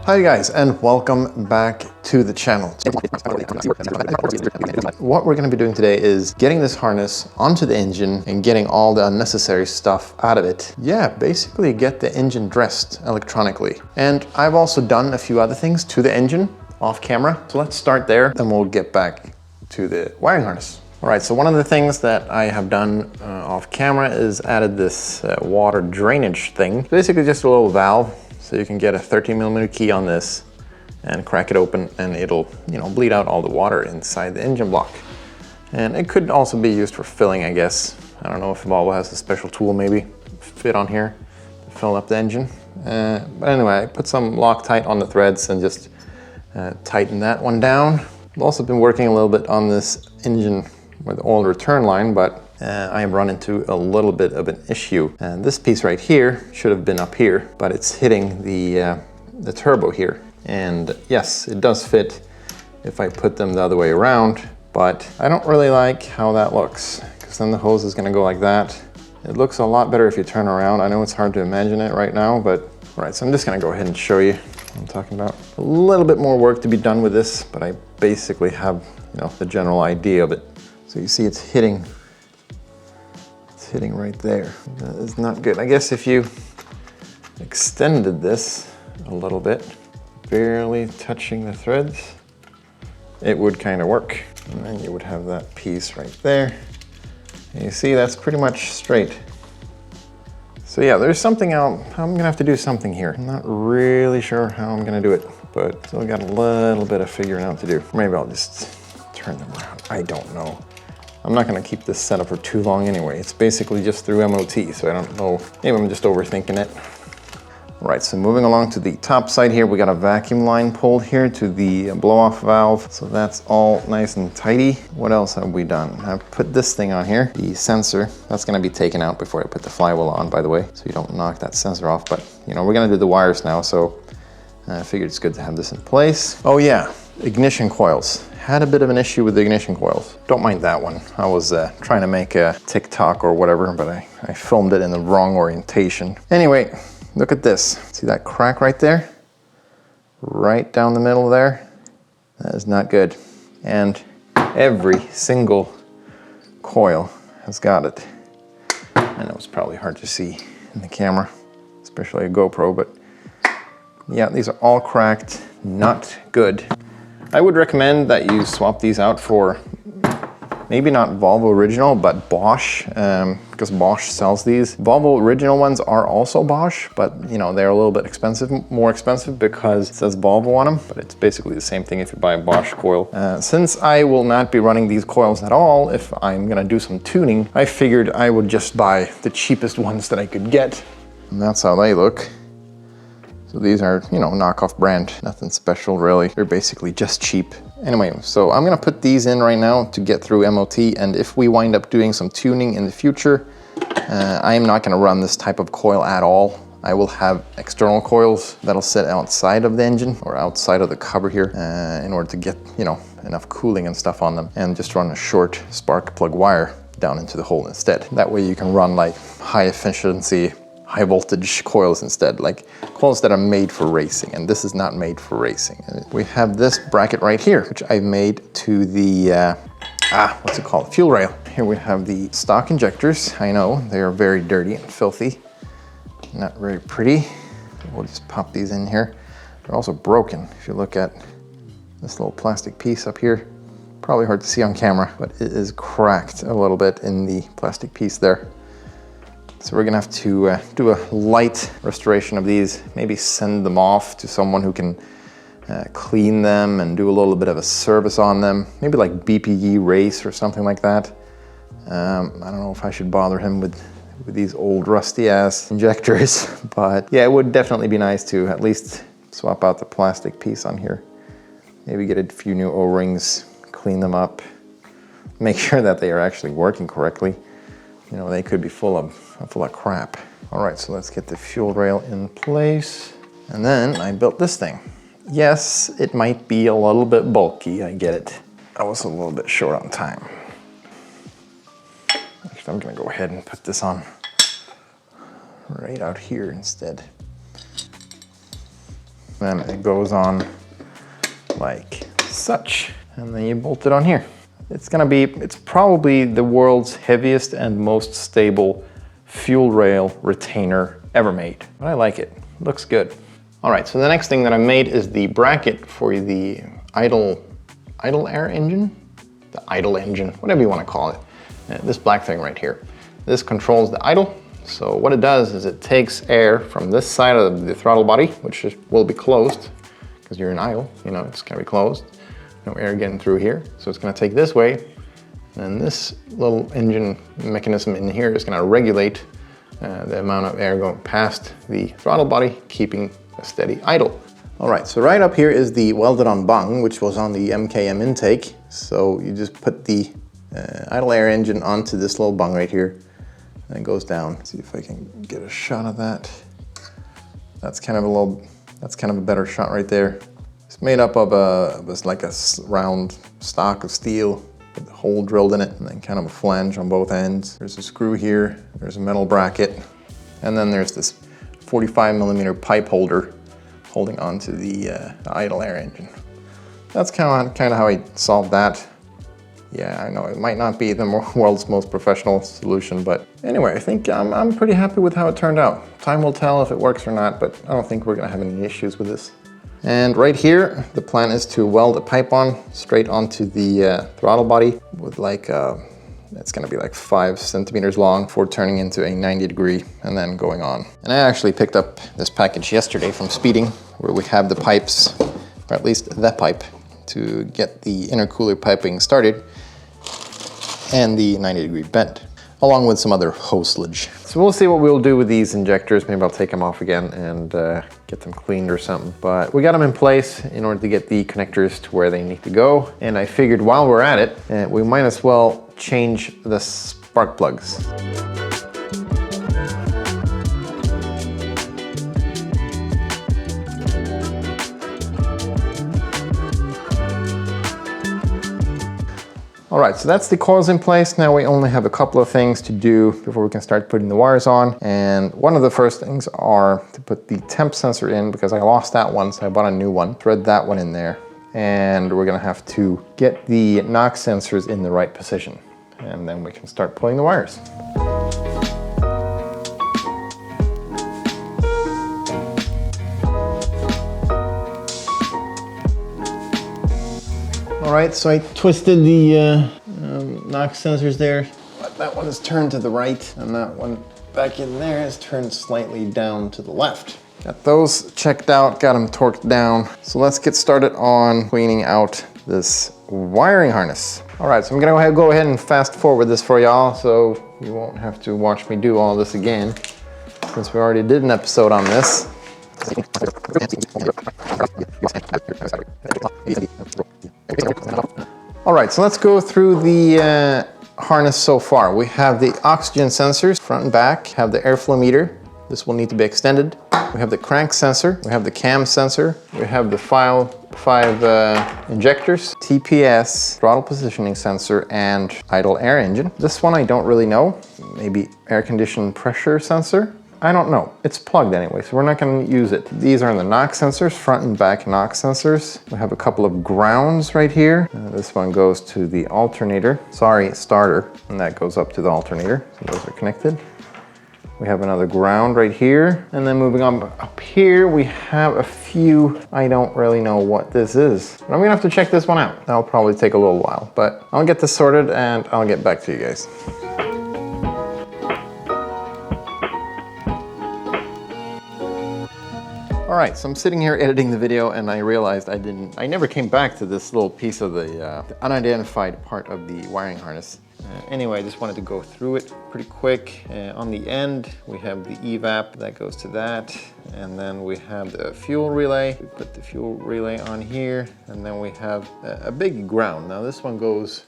Hi guys, and welcome back to the channel. What we're going to be doing today is getting this harness onto the engine and getting all the unnecessary stuff out of it. Yeah, basically get the engine dressed electronically. And I've also done a few other things to the engine off camera. So let's start there, then we'll get back to the wiring harness. All right, so one of the things that I have done off camera is added this water drainage thing. Basically just a little valve, so you can get a 13mm key on this and crack it open and it'll, bleed out all the water inside the engine block. And it could also be used for filling, I guess. I don't know if Volvo has a special tool maybe fit on here to fill up the engine. But anyway, I put some Loctite on the threads and just tighten that one down. I've also been working a little bit on this engine with oil return line, but I have run into a little bit of an issue. And this piece right here should have been up here, but it's hitting the turbo here. And yes, it does fit if I put them the other way around, but I don't really like how that looks, because then the hose is gonna go like that. It looks a lot better if you turn around. I know it's hard to imagine it right now, but all right, so I'm just gonna go ahead and show you what I'm talking about. A little bit more work to be done with this, but I basically have, the general idea of it. So you see it's hitting right there. That is not good. I guess if you extended this a little bit, barely touching the threads, it would kind of work. And then you would have that piece right there. And you see that's pretty much straight. So yeah, there's something I'm gonna have to do something here. I'm not really sure how I'm gonna do it, but still got a little bit of figuring out to do. Maybe I'll just turn them around. I don't know. I'm not gonna keep this setup for too long anyway. It's basically just through MOT, so I don't know. Maybe I'm just overthinking it. All right, so moving along to the top side here, we got a vacuum line pulled here to the blow-off valve. So that's all nice and tidy. What else have we done? I've put this thing on here, the sensor. That's gonna be taken out before I put the flywheel on, by the way, so you don't knock that sensor off. But, we're gonna do the wires now, so I figured it's good to have this in place. Oh yeah, ignition coils. Had a bit of an issue with the ignition coils. Don't mind that one. I was trying to make a TikTok or whatever, but I filmed it in the wrong orientation. Anyway, look at this. See that crack right there? Right down the middle there? That is not good. And every single coil has got it. I know it's probably hard to see in the camera, especially a GoPro, but yeah, these are all cracked, not good. I would recommend that you swap these out for maybe not Volvo original, but Bosch, because Bosch sells these. Volvo original ones are also Bosch, but they're a little bit more expensive because it says Volvo on them, but it's basically the same thing if you buy a Bosch coil. Since I will not be running these coils at all, if I'm gonna do some tuning, I figured I would just buy the cheapest ones that I could get. And that's how they look. So these are, knockoff brand, nothing special really. They're basically just cheap. Anyway, so I'm gonna put these in right now to get through MOT, and if we wind up doing some tuning in the future, I am not gonna run this type of coil at all. I will have external coils that'll sit outside of the engine or outside of the cover here in order to get, enough cooling and stuff on them, and just run a short spark plug wire down into the hole instead. That way you can run like high efficiency, high voltage coils instead, like coils that are made for racing, and this is not made for racing. And we have this bracket right here, which I made to the, what's it called? Fuel rail. Here we have the stock injectors. I know, they are very dirty and filthy, not very pretty. We'll just pop these in here. They're also broken. If you look at this little plastic piece up here, probably hard to see on camera, but it is cracked a little bit in the plastic piece there. So we're gonna have to do a light restoration of these, maybe send them off to someone who can clean them and do a little bit of a service on them. Maybe like BPE Race or something like that. I don't know if I should bother him with these old rusty ass injectors, but yeah, it would definitely be nice to at least swap out the plastic piece on here. Maybe get a few new O-rings, clean them up, make sure that they are actually working correctly. They could be full of crap. All right, so let's get the fuel rail in place. And then I built this thing. Yes, it might be a little bit bulky, I get it. I was a little bit short on time. Actually, I'm gonna go ahead and put this on right out here instead. Then it goes on like such, and then you bolt it on here. It's probably the world's heaviest and most stable fuel rail retainer ever made. But I like it, looks good. All right, so the next thing that I made is the bracket for the idle air engine? The idle engine, whatever you want to call it. This black thing right here. This controls the idle. So what it does is it takes air from this side of the throttle body, which will be closed because you're in idle, you know, it's gonna be closed. No air getting through here. So it's gonna take this way, and this little engine mechanism in here is gonna regulate the amount of air going past the throttle body, keeping a steady idle. All right, so right up here is the welded on bung, which was on the MKM intake. So you just put the idle air engine onto this little bung right here, and it goes down. Let's see if I can get a shot of that. That's kind of a better shot right there. It's made up of like a round stock of steel with a hole drilled in it, and then kind of a flange on both ends. There's a screw here, there's a metal bracket, and then there's this 45mm pipe holder holding onto the idle air engine. That's kind of how I solved that. Yeah, I know it might not be the world's most professional solution, but anyway, I think I'm pretty happy with how it turned out. Time will tell if it works or not, but I don't think we're gonna have any issues with this. And right here, the plan is to weld a pipe on straight onto the throttle body with like, it's gonna be like 5 centimeters long for turning into a 90° and then going on. And I actually picked up this package yesterday from Speeding, where we have the pipes, or at least the pipe, to get the intercooler piping started and the 90° bend, along with some other hostage. So we'll see what we'll do with these injectors. Maybe I'll take them off again and get them cleaned or something. But we got them in place in order to get the connectors to where they need to go. And I figured while we're at it, we might as well change the spark plugs. All right, so that's the coils in place. Now we only have a couple of things to do before we can start putting the wires on. And one of the first things are to put the temp sensor in, because I lost that one, so I bought a new one. Thread that one in there. And we're gonna have to get the NOx sensors in the right position. And then we can start pulling the wires. All right, so I twisted the NOx sensors there. That one is turned to the right, and that one back in there is turned slightly down to the left. Got those checked out, got them torqued down. So let's get started on cleaning out this wiring harness. All right, so I'm gonna go ahead and fast forward this for y'all, so you won't have to watch me do all this again, since we already did an episode on this. All right, so let's go through the harness so far. We have the oxygen sensors, front and back, have the airflow meter. This will need to be extended. We have the crank sensor, we have the cam sensor, we have the 5 injectors, TPS, throttle positioning sensor, and idle air engine. This one I don't really know. Maybe air condition pressure sensor. I don't know. It's plugged anyway, so we're not going to use it. These are the NOx sensors, front and back NOx sensors. We have a couple of grounds right here. This one goes to the alternator. Sorry, starter. And that goes up to the alternator. So those are connected. We have another ground right here. And then moving on up here, we have a few, I don't really know what this is. But I'm gonna have to check this one out. That'll probably take a little while, but I'll get this sorted and I'll get back to you guys. All right, so I'm sitting here editing the video and I realized I never came back to this little piece of the unidentified part of the wiring harness. Anyway, I just wanted to go through it pretty quick. On the end, we have the evap that goes to that. And then we have the fuel relay. We put the fuel relay on here. And then we have a big ground. Now this one goes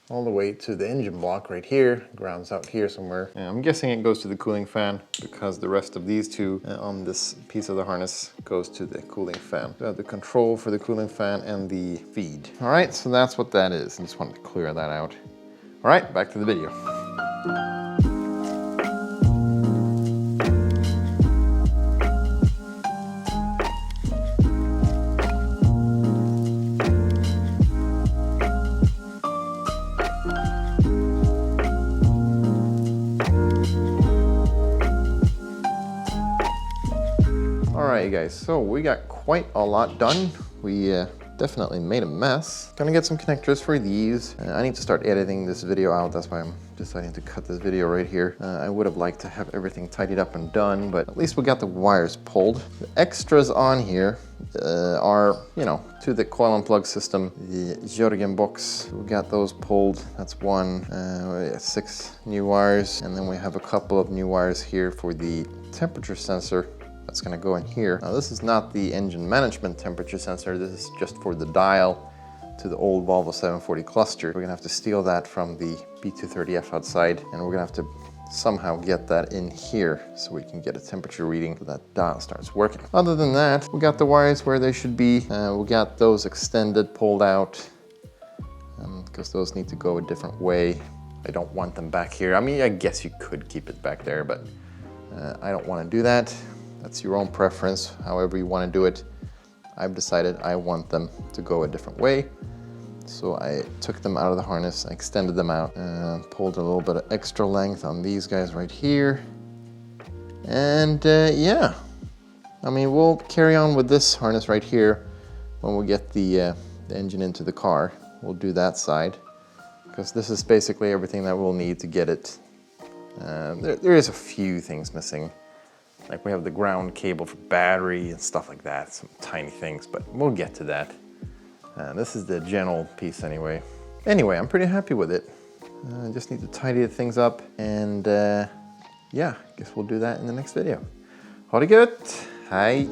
all the way to the engine block right here, grounds out here somewhere. And I'm guessing it goes to the cooling fan because the rest of these two on this piece of the harness goes to the cooling fan. We have the control for the cooling fan and the feed. All right, so that's what that is. I just wanted to clear that out. All right, back to the video. Alright guys, so we got quite a lot done. We definitely made a mess. Gonna get some connectors for these. I need to start editing this video out, that's why I'm deciding to cut this video right here. I would have liked to have everything tidied up and done, but at least we got the wires pulled. The extras on here are, you know, to the coil and plug system, the Jörgen box. We got those pulled, that's one. We got 6 new wires, and then we have a couple of new wires here for the temperature sensor. That's gonna go in here. Now this is not the engine management temperature sensor, this is just for the dial to the old Volvo 740 cluster. We're gonna have to steal that from the B230F outside, and we're gonna have to somehow get that in here so we can get a temperature reading so that dial starts working. Other than that, we got the wires where they should be. We got those extended, pulled out, because those need to go a different way. I don't want them back here. I mean, I guess you could keep it back there, but I don't want to do that. That's your own preference, however you want to do it. I've decided I want them to go a different way. So I took them out of the harness, I extended them out, pulled a little bit of extra length on these guys right here. And yeah, I mean, we'll carry on with this harness right here when we get the engine into the car. We'll do that side, because this is basically everything that we'll need to get it. There is a few things missing. Like we have the ground cable for battery and stuff like that, some tiny things, but we'll get to that. This is the general piece anyway. Anyway, I'm pretty happy with it. I just need to tidy things up, and yeah, I guess we'll do that in the next video. Ha det gött, hej!